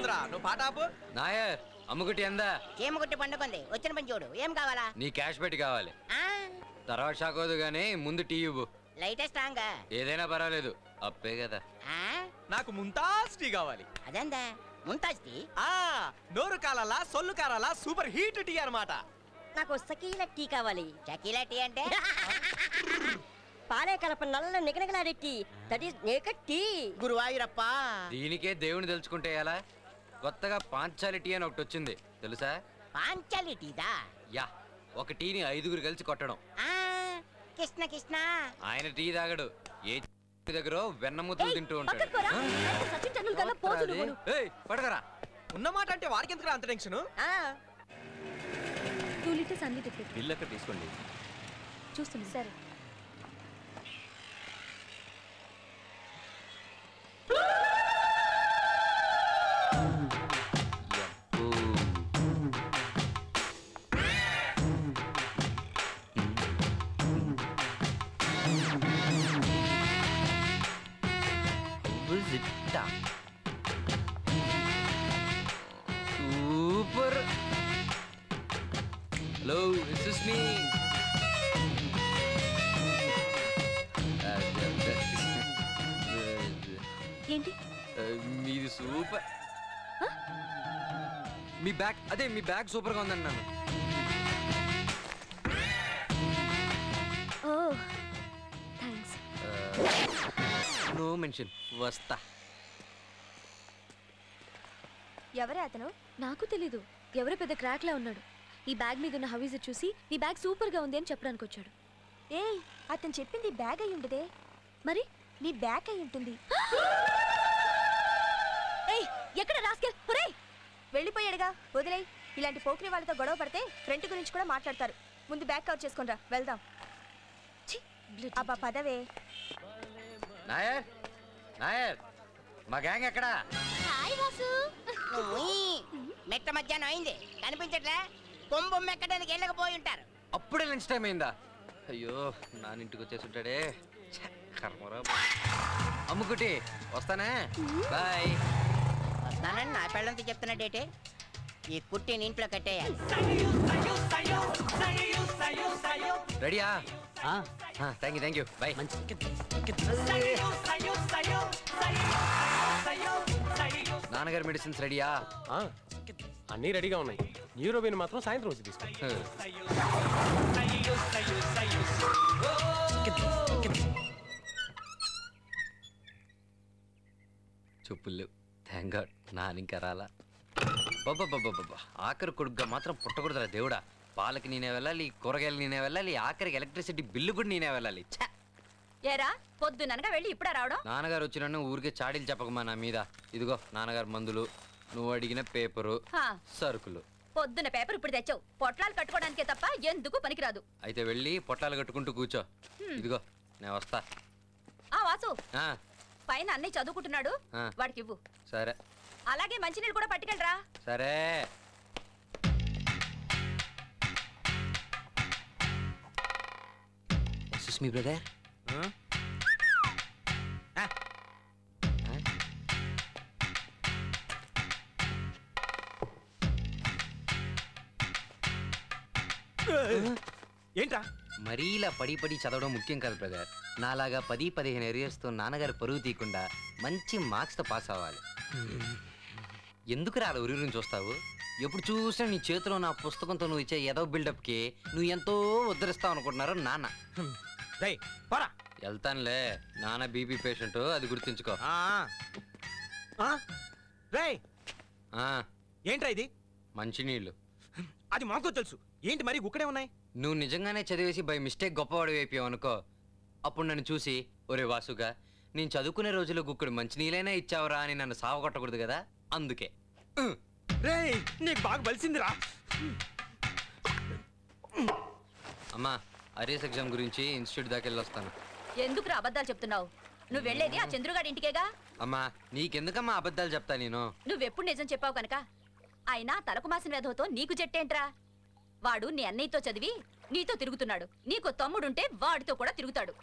ఉందిరా నువ్వు పాట ఆపు. నాయర్ అమ్ముకుటి ఎందా చీమగుట్టి పండుకుంది వచ్చిన పని చూడు ఏం కావాలా నీ క్యాష్ పెట్టి కావాలి తర్వాత షాకోదు గానీ ముందు టీ ఇవ్వు లైట్ స్ట్రాంగ్ ఏదైనా పర్వాలేదు అప్పే కదా నాకు ముంతాజ్ టీ కావాలి. అదేందా ముంతాజ్ టీ నోరు కాలాలా సొల్లు కారాలా సూపర్ హీట్ టీ అన్నమాట. నాకు సకీల టీ కావాలి. చకీలా టీ అంటే పాలే కలప నల్ల నిగనగలాడే tea that is naked tea. Guruvayurappa దీనికే దేవుని తెలుసుకుంటే ఎలా కొత్తగా పాంచాలి టీ అని ఒకటి వచ్చింది తెలుసా? పాంచాలి టీదా? యా ఒక టీని 5గురు కలిసి కొట్టడం. కృష్ణ కృష్ణ ఆయన టీ తాగడు ఏ దగ్గర వెన్న ముద్దలు తింటూ ఉంటాడు. పడకరా ఉన్నమాట అంటే వాడికి ఎందుకు అంత టెన్షన్? 2 లీటర్స్ అన్ని టికెట్ బిల్ అక్కడ తీసుకోండి. చూస్తుంది సరే. సూపర్. Hello it's me. ఏంటి మీది సూపర్. మీ బ్యాగ్ అదే మీ బ్యాగ్ సూపర్ గా ఉందండి నన్ను. ఓ థాంక్స్. No mention. వస్తా. ఎవరే అతను? నాకు తెలీదు. ఎవరో పెద్ద క్రాక్ లా ఉన్నాడు. ఈ బ్యాగ్ మీద ఉన్న హవీజ్ చూసి నీ బ్యాగ్ సూపర్ గా ఉంది అని చెప్పడానికి వచ్చాడు. ఏయ్ అతను చెప్పింది బ్యాగ్ అయి ఉండదే. మరి నీ బ్యాగ్ అయి ఉంటుంది. ఏయ్ ఎక్కడ రాస్కెల్? ఒరేయ్ వెళ్ళిపోయాడుగా వదిలేయ్. ఇలాంటి పోకిరి వాళ్ళతో గొడవ పడితే ఫ్రంట్ గురించి కూడా మాట్లాడతారు. ముందు బ్యాగ్ కవర్ చేసుకునిరా వెళ్దాం. అబ్బా పదవే. నాయర్ నాయర్ మా గ్యాంగ్ ఎక్కడా? హాయ్ వాసు. మెట్ట మధ్యాహ్నం అయింది కనిపించట్లే. కొంబొమ్మ ఎక్కడానికి వెళ్ళకపోయి ఉంటారు. అప్పుడే లంచ్ టైం అయిందా? అయ్యో నానింటికి వచ్చేసి ఉంటాడే. అమ్ముకుటి వస్తానే. బాయ్. వస్తానని నా పెళ్ళంతా చెప్తున్నట్టేటే. ఈ కుట్టిని ఇంట్లో కట్టేయాలి. రెడీయా? Thank you bye. నాన్నగారి మెడిసిన్స్ రెడీయా? అన్నీ రెడీగా ఉన్నాయి. న్యూరోబిన్ మాత్రం సాయంత్రం వచ్చి తీసుకో. చెప్పులు థ్యాంక్ గాడ్ నానింకా రాలా. బాబా ఆఖరి కొడుగ్గా మాత్రం పుట్టకూడదురా దేవుడా. పాలకి నేనే వెళ్ళాలి, కూరగాయలు నేనే వెళ్ళాలి, ఆఖరికి ఎలక్ట్రిసిటీ బిల్లు కూడా నేనే వెళ్ళాలి. ఏరా పొద్దుననగా వెళ్ళి ఇప్పుడా రావడం? నాన్నగారు వచ్చినన్ను ఊరికే చాడీలు చెప్పకమా నా మీద. ఇదిగో నాన్నగారు మందులు, నువ్వు అడిగిన పేపరు, సరుకులు. పొద్దున పేపర్ ఇప్పుడు తెచ్చావు. పొట్లాలు కట్టుకోవడానికే తప్ప ఎందుకు పనికిరాదు. అయితే వెళ్ళి పొట్లాలు కట్టుకుంటూ కూర్చో. ఇదిగో నేను వస్తా. వాసు పైన అన్నయ్య చదువుకుంటున్నాడు, వాడికి ఇవ్వు. సరే. అలాగే మంచినీళ్ళు కూడా పట్టుకెళ్ళరా. సరే. మీ బ్రదర్ ఏంట్రా? మరీ ఇలా పడి చదవడం ముఖ్యం కాదు బ్రదర్. నాలాగా 10-15 ఏరియాస్తో నాన్నగారు పరువు తీయకుండా మంచి మార్క్స్తో పాస్ అవ్వాలి. ఎందుకు రాలి ఊరి నుంచి చూస్తావు? ఎప్పుడు చూసినా నీ చేతిలో నా పుస్తకంతో నువ్వు ఇచ్చే ఏదో బిల్డప్కి నువ్వు ఎంతో ఉద్ధరిస్తావు అనుకుంటున్నారు నాన్న. వెళ్తానులే. నాన్న బీపీ పేషెంట్, అది గుర్తుంచుకో. ఏంట్రా ఇది? మంచినీళ్ళు. అది మాకు తెలుసు. ఏంటి మరి గుక్కడే ఉన్నాయి? నువ్వు నిజంగానే చదివేసి బై మిస్టేక్ గొప్పవాడు అయిపోయావు అనుకో, అప్పుడు నన్ను చూసి ఒరే వాసుగా నేను చదువుకునే రోజుల్లో గుక్కడు మంచినీళ్ళైనా ఇచ్చావురా అని నన్ను సావగొట్టకూడదు కదా, అందుకే. నీకు బాగా బలిసిందిరా. అమ్మా అరేస్ ఎగ్జామ్ గురించి ఇన్స్టిట్యూట్ దాకా వెళ్ళొస్తాను. ఎందుకు అబద్ధాలు చెప్తున్నావు? నువ్వు వెళ్ళేది ఆ చంద్రుగాడి ఇంటికేగా. అమ్మా నీకెందుకమ్మా అబద్ధాలు చెప్తా నేను? నువ్వెప్పుడు నిజం చెప్పావు కనుక. అయినా తలకు మాసిన వేధంతో నీకు జట్టేంట్రా? వాడు నీ అన్నయ్యతో చదివి నీతో తిరుగుతున్నాడు. నీకు తమ్ముడుంటే వాడితో కూడా తిరుగుతాడు.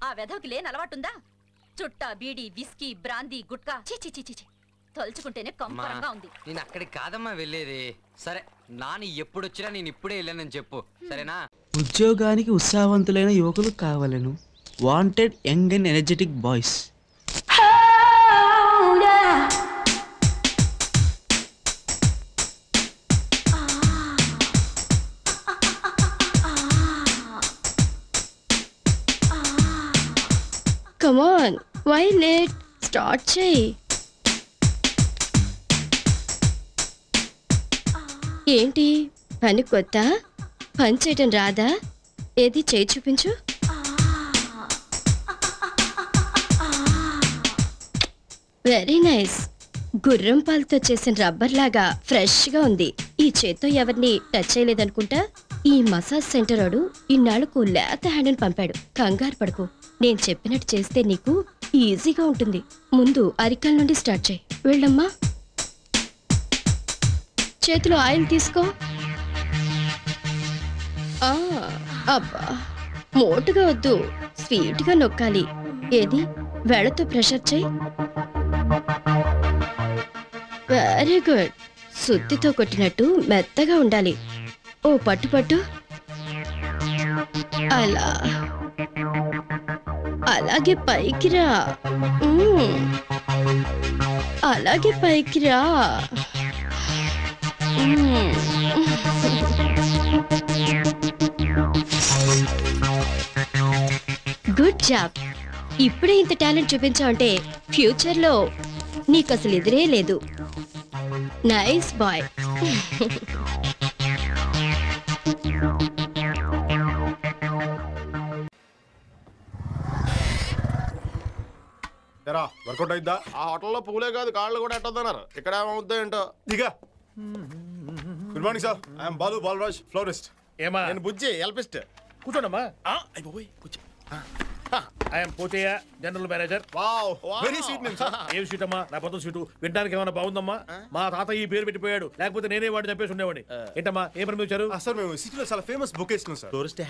ఆ వెధవకి లేని అలవాటుందా? చుట్టా బీడి విస్కీ బ్రాందీ గుట్కా. చి తలుచుకుంటేనే కంపరంగా ఉంది. నేను అక్కడికి కాదమ్మా వెళ్ళేది. సరే నాని ఎప్పుడొచ్చినా నేను ఇప్పుడే వెళ్ళానని చెప్పు, సరేనా? ఉద్యోగానికి ఉత్సాహవంతులైన యువకులు కావాలను. Wanted young and energetic boys. Come on, why late? Start చేయి. ఏంటి పని కొత్త? పని చేయటం రాదా? ఏది చేయి చూపించు. Very nice. గుర్రం పాలతో చేసిన రబ్బర్ లాగా ఫ్రెష్ గా ఉంది. ఈ చేత్తో ఎవరిని టచ్ చేయలేదనుకుంటా. ఈ మసాజ్ సెంటర్ వాడు ఇన్నాళ్లకు లేత హ్యాండ్ పంపాడు. కంగారు పడుకో, నేను చెప్పినట్టు చేస్తే నీకు ఈజీగా ఉంటుంది. ముందు అరికాల నుండి స్టార్ట్ చేయి. వెళ్ళమ్మా. చేతిలో ఆయిల్ తీసుకో. అబ్బా, మోటుగా వద్దు, స్వీట్ గా నొక్కాలి. ఏది వేళతో ప్రెషర్ చేయి. Very good. సుత్తితో కొట్టినట్టు మెత్తగా ఉండాలి. ఓ పట్టు పట్టు. అలా అలాగే పైకి రా. అలాగే పైకి రా. Good job. ఇప్పుడే ఇంత టాలెంట్ చూపించావంటే ఫ్యూచర్ లో నీకు అసలు ఎదురే లేదు. Nice bye. వర్కౌట్ అయిద్దా? ఆ హోటల్లో పూలే కాదు కాళ్ళు కూడా ఎట్టొద్దన్నారు. ఇక్కడ ఏమవుద్దో ఏంటో. దిగా. Good morning sir, I'm Balu Balaraj, florist. ఏమా? నేను బుజ్జి, ఎల్పిస్ట్. కూర్చోండమ్మా. కూర్చో. I'm Pothayya, general manager. Wow, very sweet name sir. ఏం స్వీట్ అమ్మా? నా పొద్దు స్వీటు వినడానికి ఏమైనా బాగుందమ్మా? మా తాత ఈ పేరు పెట్టిపోయాడు, లేకపోతే నేనే వాడిని చంపేసి ఉండేవాడిని. ఏంటమ్మా ఏం పని వచ్చారు? సార్ మేము సిటీలో చాలా famous bouquets sir. Florist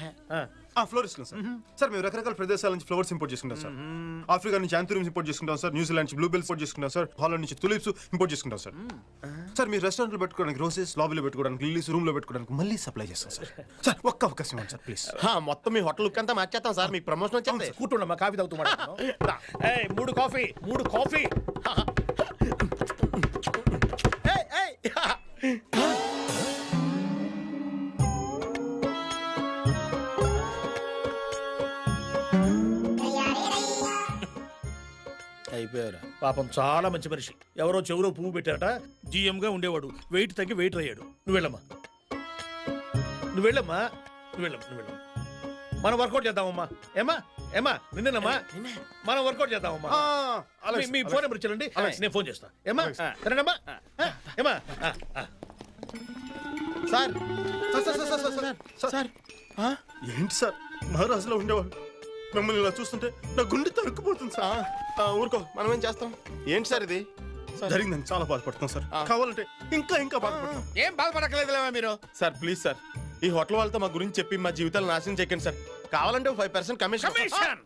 sir. Sir మేము రకరకాల ప్రదేశాల నుంచి ఫ్లవర్స్ ఇంపోర్ట్ చేసుకుంటాం సార్. ఆఫ్రికా నుంచి యాంథూరియంస్ ఇంపోర్ట్ చేసుకుంటాం సార్. న్యూజిలాండ్ నుంచి బ్లూబెల్స్ ఇంపోర్ట్ చేసుకుంటాం సార్. హాలండ్ నుంచి తులిప్స్ ఇంపోర్ట్ చేసుకుంటాం సార్. సార్ మీరు రెస్టారెంట్ లో పెట్టుకోవడానికి రోసెస్, లాబీలో పెట్టుకోవడానికి లిల్లీస్, రూమ్ లో పెట్టుకోవడానికి మళ్ళీ సప్లై చేస్తాం సార్. సార్ ఒక్క అవకాశం ఇవ్వండి సార్ ప్లీజ్. మొత్తం మీ హోటల్ లుక్ అంతా మార్చేస్తాం సార్. మీకు ప్రమోషన్ వచ్చేది. కూర్చోండమ్మా, కాఫీ తాగుతూ మాట్లాడుతున్నాం. 3 కాఫీ. అయిపోయారు. పాపం చాలా మంచి మనిషి. ఎవరో చెవులో పువ్వు పెట్టారట. GM గా ఉండేవాడు, వెయిట్ తగ్గి వెయిట్ అయ్యాడు. నువ్వు వెళ్ళమ్మా. మనం వర్కౌట్ చేద్దామమ్మా. ఏమా నిన్నేనమ్మా? మనం వర్కౌట్ చేద్దామమ్మా. మీ ఫోన్ నెంబర్ ఇచ్చారండి, నేను ఫోన్ చేస్తా. సరేనమ్మా. సార్ సార్ ఏంటి సార్ మహారాజులో ఉండేవాడు, మిమ్మల్ని ఇలా చూస్తుంటే నా గుండె తరుక్కుపోతుంది సార్. ఊరుకో, మనం ఏం చేస్తాం. ఏంటి సార్ ఇది? జరిగిందని చాలా బాధపడుతున్నాం సార్. కావాలంటే ఇంకా బాధపడతాం. ఏం బాధపడక్కలేదులేవా మీరు? సార్ ప్లీజ్ సార్, ఈ హోటల్ వాళ్ళతో మా గురించి చెప్పి మా జీవితాలు నాశనం చేయకండి సార్. కావాలంటే 5% కమిషన్.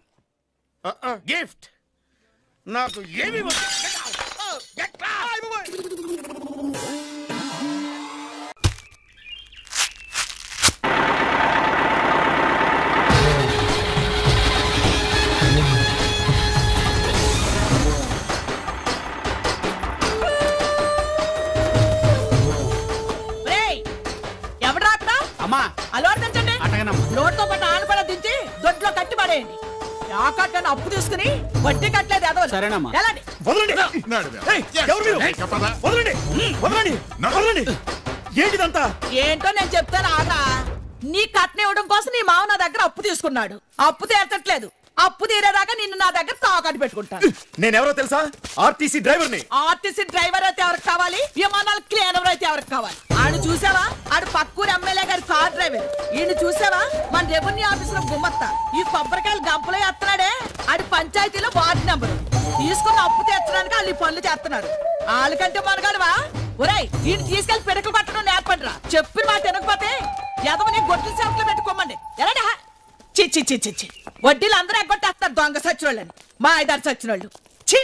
గిఫ్ట్ నాకు ఏమి నోట్తో పాటు ఆనపడ దించి దొడ్లో కట్టి పడేయండి. ఆకట్లను అప్పు తీసుకుని వడ్డీ కట్టలేదు అదో. సరేనమ్మా. ఏంటిదంతా? ఏంటో నేను చెప్తాను ఆగా. నీ కట్నం ఇవ్వడం కోసం నీ మావ నా దగ్గర అప్పు తీసుకున్నాడు. అప్పు తీర్చట్లేదు. అప్పు తీరేదాకా నిన్ను నా దగ్గర తాకట్టు పెట్టుకుంటాను. నేనెవరో తెలుసా? ఆర్టీసీ డ్రైవర్ని. ఆర్టీసీ డ్రైవర్ అయితే ఎవరికి కావాలి? విమానాల క్లీనర్ అయితే ఎవరికి కావాలి? ఆడు చూసావా? ఆడు పక్కూరు ఎమ్మెల్యే గారి కార్ డ్రైవర్. ఈయన చూసావా? మన రెవెన్యూ ఆఫీసులో గుమ్మత్తా. ఈ కొబ్బరికాయలు గంపలో ఎత్తనాడే ఆడు పంచాయతీలో వార్డు నెంబరు. తీసుకున్న అప్పు తీర్చడానికి వాళ్ళు ఈ పనులు చేస్తున్నారు. వాళ్ళకంటే మనగాడువా? ఒరేయ్, ఈయన తీసుకెళ్లి పిడకలు పట్టడం నేర్పండిరా. చెప్పిన మాట తినకపోతే ఎదవని గొడ్డు చేతులు పెట్టుకోమండి. ఎలాడా చి వడ్డీలు అందరూ ఎగ్గొట్టేస్తారు. దొంగ సచ్చినోళ్ళని, మా ఐదారు సచ్చినోళ్ళు. చి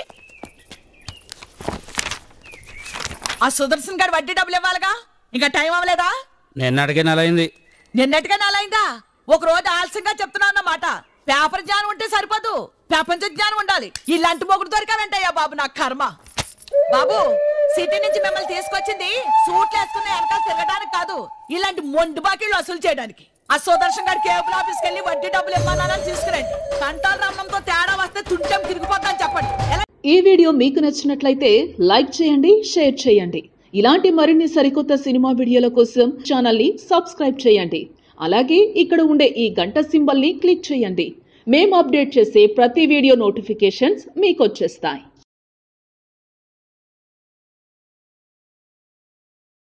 ఆ సుదర్శన్ గారు వడ్డీ డబ్బులు ఇవ్వాలిగా ఇంకా టైం అవ్వలేదా? నిన్నటికే నెల అయింది. నిన్నటిగా నెలైందా? ఒక రోజు ఆలస్యంగా చెప్తున్నా అన్నమాట. పేపర్ జ్ఞానం ఉంటే సరిపోదు, ప్రపంచ జ్ఞానం ఉండాలి. ఇలాంటి మొగుడు దొరికారంటయ్యా బాబు, నా కర్మ. బాబు, సిటీ నుంచి మిమ్మల్ని తీసుకొచ్చింది సూట్లు వేసుకున్న వెనకాల తిరగడానికి కాదు, ఇలాంటి మొండి బాకీలు వసూలు చేయడానికి. ఆ సుదర్శన్ గారి కేబుల్ ఆఫీస్కి వెళ్ళి వడ్డీ డబ్బులు ఇవ్వాలని తీసుకురండి. కంటాల రమ్మంతో తేడా వస్తే తుంటం తిరిగిపోతాను చెప్పండి. ఈ వీడియో మీకు నచ్చినట్లయితే లైక్ చేయండి, షేర్ చేయండి. ఇలాంటి మరిన్ని సరికొత్త సినిమా వీడియోల కోసం ఛానల్ని సబ్స్క్రైబ్ చేయండి. అలాగే ఇక్కడ ఉండే ఈ గంట సింబల్ని క్లిక్ చేయండి. మేము అప్డేట్ చేసే ప్రతి వీడియో నోటిఫికేషన్స్ మీకు వచ్చేస్తాయి.